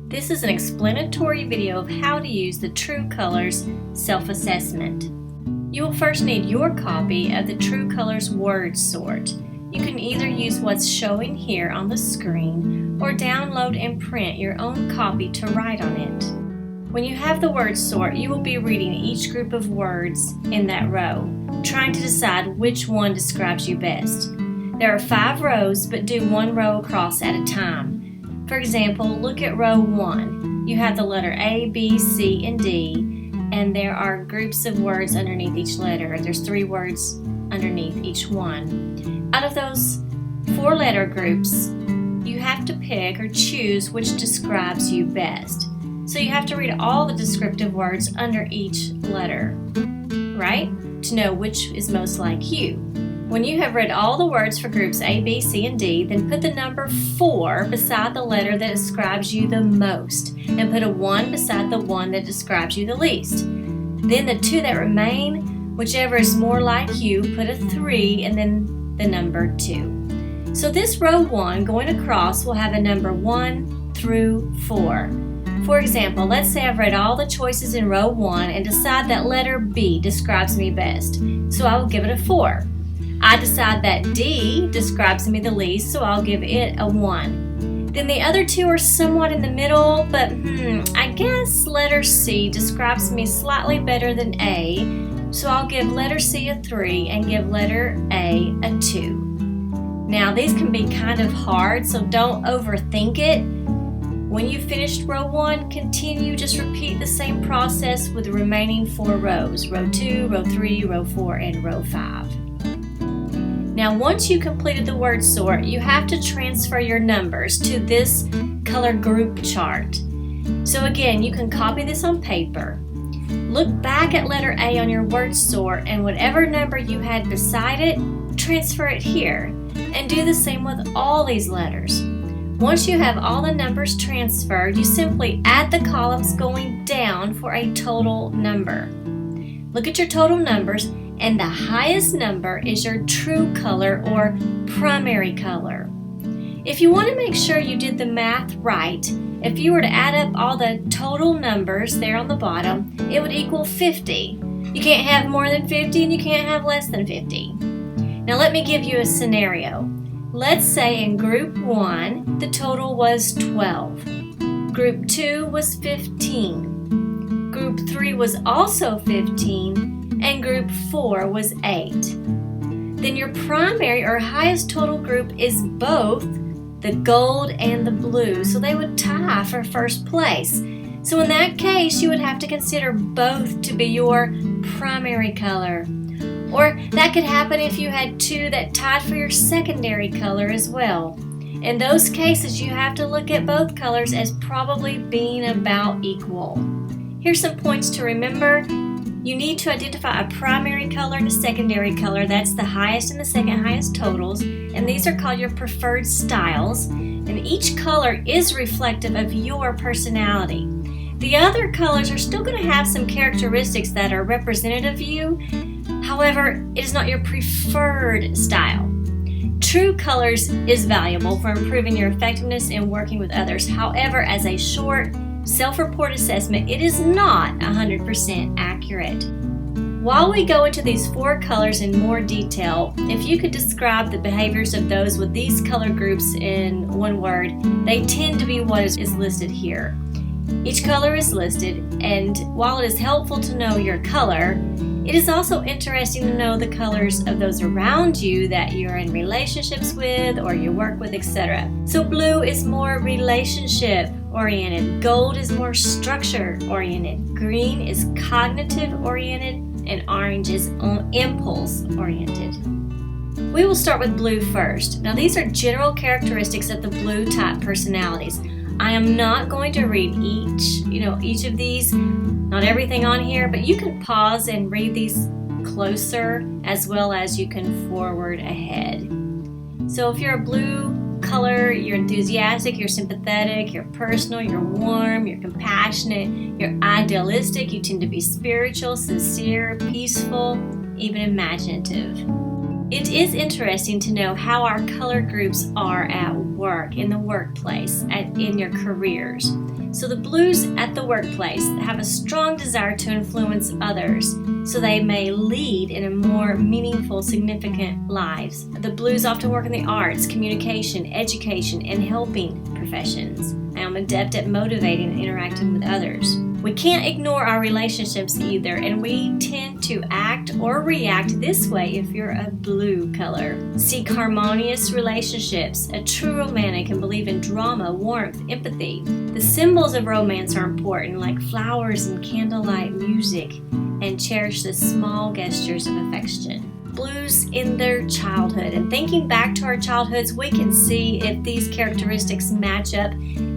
This is an explanatory video of how to use the True Colors self-assessment. You will first need your copy of the True Colors word sort. You can either use what's showing here on the screen or download and print your own copy to write on it. When you have the word sort, you will be reading each group of words in that row, trying to decide which one describes you best. There are 5 rows, but do one row across at a time. For example, look at row 1. You have the letter A, B, C, and D, and there are groups of words underneath each letter. There's 3 words underneath each one. Out of those 4 letter groups, you have to pick or choose which describes you best. So you have to read all the descriptive words under each letter, right? To know which is most like you. When you have read all the words for groups A, B, C, and D, then put the number 4 beside the letter that describes you the most, and put a 1 beside the one that describes you the least. Then the 2 that remain, whichever is more like you, put a 3 and then the number 2. So this row 1 going across will have a number 1 through 4. For example, let's say I've read all the choices in row 1 and decide that letter B describes me best, so I will give it a 4. I decide that D describes me the least, so I'll give it a 1. Then the other 2 are somewhat in the middle, but I guess letter C describes me slightly better than A, so I'll give letter C a 3 and give letter A a 2. Now these can be kind of hard, so don't overthink it. When you've finished row 1, continue, just repeat the same process with the remaining 4 rows, row 2, row 3, row 4, and row 5. Now once you completed the word sort, you have to transfer your numbers to this color group chart. So again, you can copy this on paper. Look back at letter A on your word sort, and whatever number you had beside it, transfer it here. And do the same with all these letters. Once you have all the numbers transferred, you simply add the columns going down for a total number. Look at your total numbers, and the highest number is your true color or primary color. If you want to make sure you did the math right, if you were to add up all the total numbers there on the bottom, it would equal 50. You can't have more than 50 and you can't have less than 50. Now let me give you a scenario. Let's say in group 1, the total was 12. Group 2 was 15. Group 3 was also 15. And group 4 was 8. Then your primary or highest total group is both the gold and the blue, so they would tie for first place. So in that case, you would have to consider both to be your primary color. Or that could happen if you had 2 that tied for your secondary color as well. In those cases, you have to look at both colors as probably being about equal. Here's some points to remember. You need to identify a primary color and a secondary color. That's the highest and the second highest totals. And these are called your preferred styles. And each color is reflective of your personality. The other colors are still going to have some characteristics that are representative of you. However, it is not your preferred style. True Colors is valuable for improving your effectiveness in working with others. However, as a short self-report assessment, it is not 100% accurate. While we go into these 4 colors in more detail, if you could describe the behaviors of those with these color groups in one word, they tend to be what is listed here. Each color is listed, and while it is helpful to know your color, it is also interesting to know the colors of those around you that you're in relationships with or you work with, etc. So blue is more relationship oriented, gold is more structure oriented, green is cognitive oriented, and orange is impulse oriented. We will start with blue first. Now these are general characteristics of the blue type personalities. I am not going to read each of these, not everything on here, but you can pause and read these closer as well as you can forward ahead. So if you're a blue color, you're enthusiastic, you're sympathetic, you're personal, you're warm, you're compassionate, you're idealistic, you tend to be spiritual, sincere, peaceful, even imaginative. It is interesting to know how our color groups are at work, in the workplace, in your careers. So the blues at the workplace have a strong desire to influence others so they may lead in a more meaningful, significant lives. The blues often work in the arts, communication, education, and helping professions. I am adept at motivating and interacting with others. We can't ignore our relationships either, and we tend to act or react this way if you're a blue color. Seek harmonious relationships, a true romantic, and believe in drama, warmth, empathy. The symbols of romance are important, like flowers and candlelight music, and cherish the small gestures of affection. Blues in their childhood. And thinking back to our childhoods, we can see if these characteristics match up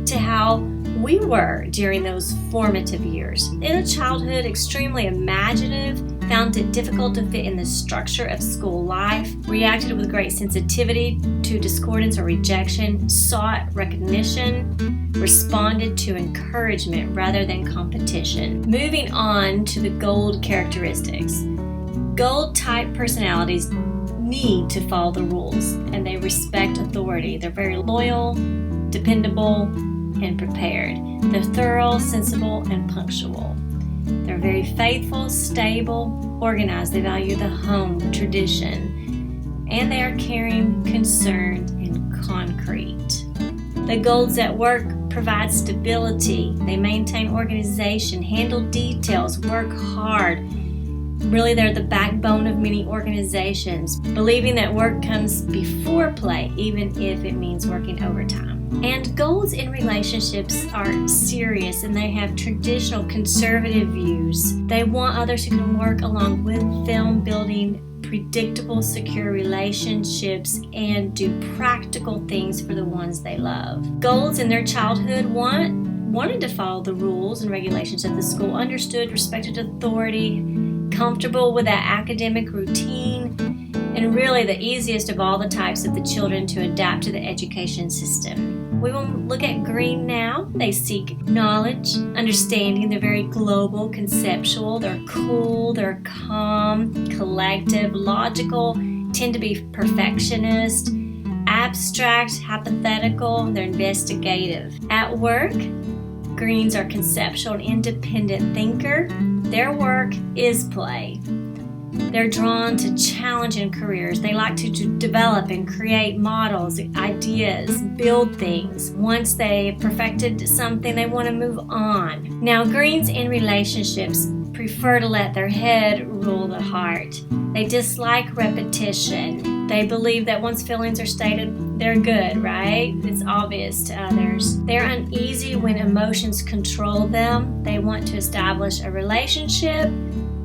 to how we were during those formative years. In a childhood, extremely imaginative, found it difficult to fit in the structure of school life, reacted with great sensitivity to discordance or rejection, sought recognition, responded to encouragement rather than competition. Moving on to the gold characteristics. Gold type personalities need to follow the rules, and they respect authority. They're very loyal, dependable, and prepared. They're thorough, sensible, and punctual. They're very faithful, stable, organized. They value the home, tradition, and they are caring, concerned, and concrete. The golds at work provide stability. They maintain organization, handle details, work hard. Really, they're the backbone of many organizations, believing that work comes before play, even if it means working overtime. And golds in relationships are serious, and they have traditional conservative views. They want others who can work along with them, building predictable, secure relationships, and do practical things for the ones they love. Golds in their childhood wanted to follow the rules and regulations of the school, understood, respected authority, comfortable with that academic routine, and really the easiest of all the types of the children to adapt to the education system. We will look at green now. They seek knowledge, understanding. They're very global, conceptual. They're cool, they're calm, collective, logical, tend to be perfectionist, abstract, hypothetical. They're investigative. At work, greens are conceptual and independent thinker. Their work is play. They're drawn to challenging careers. They like to develop and create models, ideas, build things. Once they perfected something, they want to move on. Now, greens in relationships prefer to let their head rule the heart. They dislike repetition. They believe that once feelings are stated, they're good, right? It's obvious to others. They're uneasy when emotions control them. They want to establish a relationship,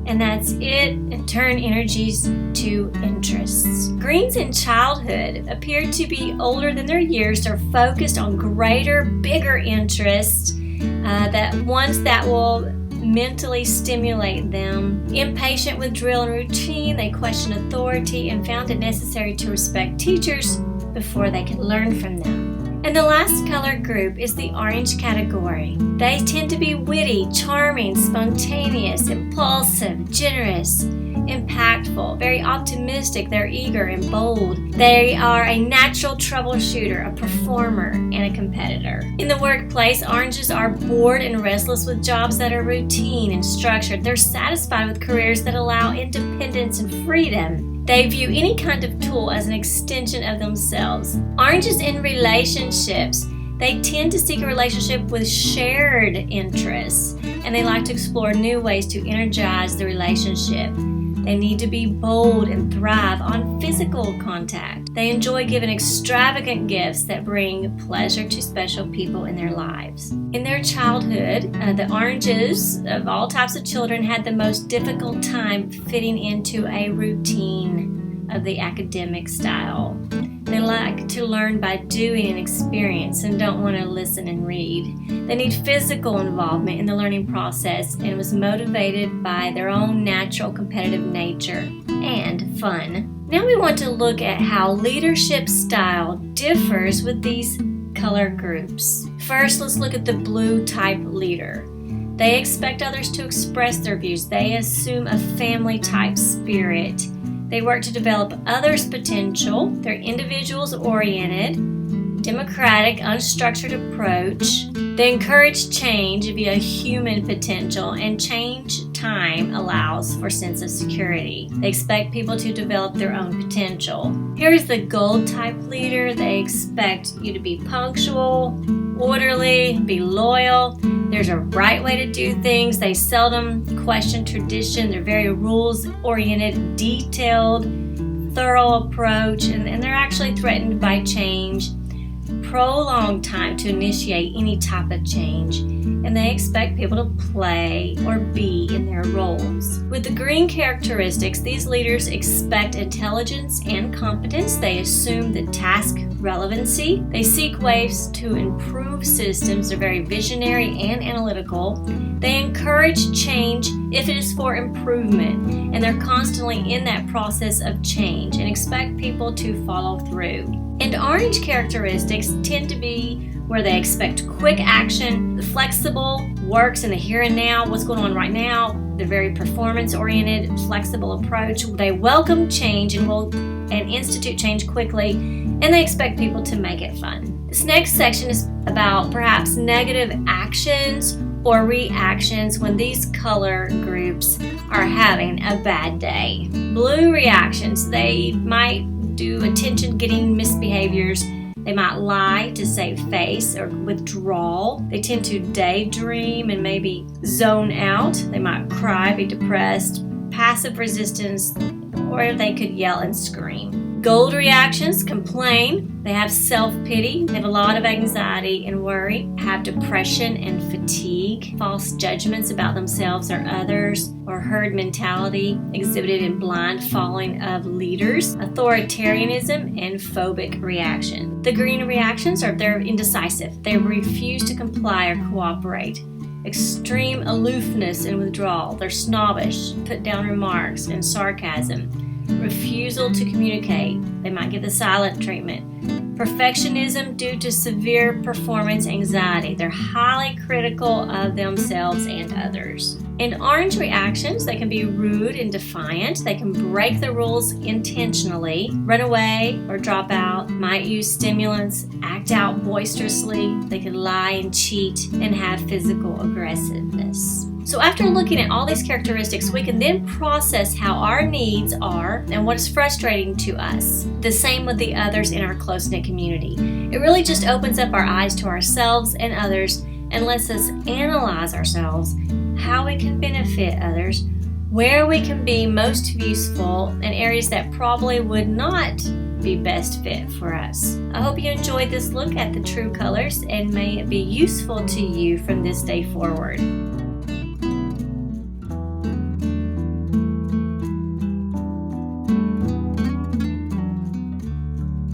and that's it, and turn energies to interests. Greens in childhood appear to be older than their years. They're focused on greater, bigger interests, ones that will mentally stimulate them. Impatient with drill and routine, they question authority and found it necessary to respect teachers before they could learn from them. And the last color group is the orange category. They tend to be witty, charming, spontaneous, impulsive, generous, impactful, very optimistic. They're eager and bold. They are a natural troubleshooter, a performer, and a competitor. In the workplace, oranges are bored and restless with jobs that are routine and structured. They're satisfied with careers that allow independence and freedom. They view any kind of tool as an extension of themselves. Oranges in relationships, they tend to seek a relationship with shared interests, and they like to explore new ways to energize the relationship. They need to be bold and thrive on physical contact. They enjoy giving extravagant gifts that bring pleasure to special people in their lives. In their childhood, the oranges of all types of children had the most difficult time fitting into a routine of the academic style. They like to learn by doing and experience and don't want to listen and read. They need physical involvement in the learning process and was motivated by their own natural competitive nature and fun. Now we want to look at how leadership style differs with these color groups. First, let's look at the blue type leader. They expect others to express their views. They assume a family type spirit. They work to develop others' potential. They're individuals oriented. democratic, unstructured approach. They encourage change via human potential, and change time allows for sense of security. They expect people to develop their own potential. Here is the gold type leader. They expect you to be punctual, orderly, be loyal. There's a right way to do things. They seldom question tradition. They're very rules-oriented, detailed, thorough approach, and they're actually threatened by change. Prolonged time to initiate any type of change, and they expect people to play or be in their roles. With the green characteristics, these leaders expect intelligence and competence. They assume the task relevancy. They seek ways to improve systems. They're very visionary and analytical. They encourage change if it is for improvement, and they're constantly in that process of change and expect people to follow through. And orange characteristics tend to be where they expect quick action, flexible, works in the here and now, what's going on right now. They're very performance-oriented, flexible approach. They welcome change and institute change quickly, and they expect people to make it fun. This next section is about perhaps negative actions or reactions when these color groups are having a bad day. Blue reactions, they might do attention-getting misbehaviors. They might lie to save face or withdraw. They tend to daydream and maybe zone out. They might cry, be depressed, passive resistance, or they could yell and scream. Gold reactions, complain. They have self-pity. They have a lot of anxiety and worry. Have depression and fatigue. False judgments about themselves or others, or herd mentality exhibited in blind following of leaders. Authoritarianism and phobic reaction. The green reactions they're indecisive. They refuse to comply or cooperate. Extreme aloofness and withdrawal. They're snobbish, put down remarks, and sarcasm. Refusal to communicate. They might give the silent treatment. Perfectionism due to severe performance anxiety. They're highly critical of themselves and others. And orange reactions, they can be rude and defiant. They can break the rules intentionally, run away or drop out, might use stimulants, act out boisterously. They can lie and cheat and have physical aggressiveness. So after looking at all these characteristics, we can then process how our needs are and what is frustrating to us. The same with the others in our close-knit community. It really just opens up our eyes to ourselves and others and lets us analyze ourselves, how we can benefit others, where we can be most useful, and areas that probably would not be best fit for us. I hope you enjoyed this look at the true colors, and may it be useful to you from this day forward.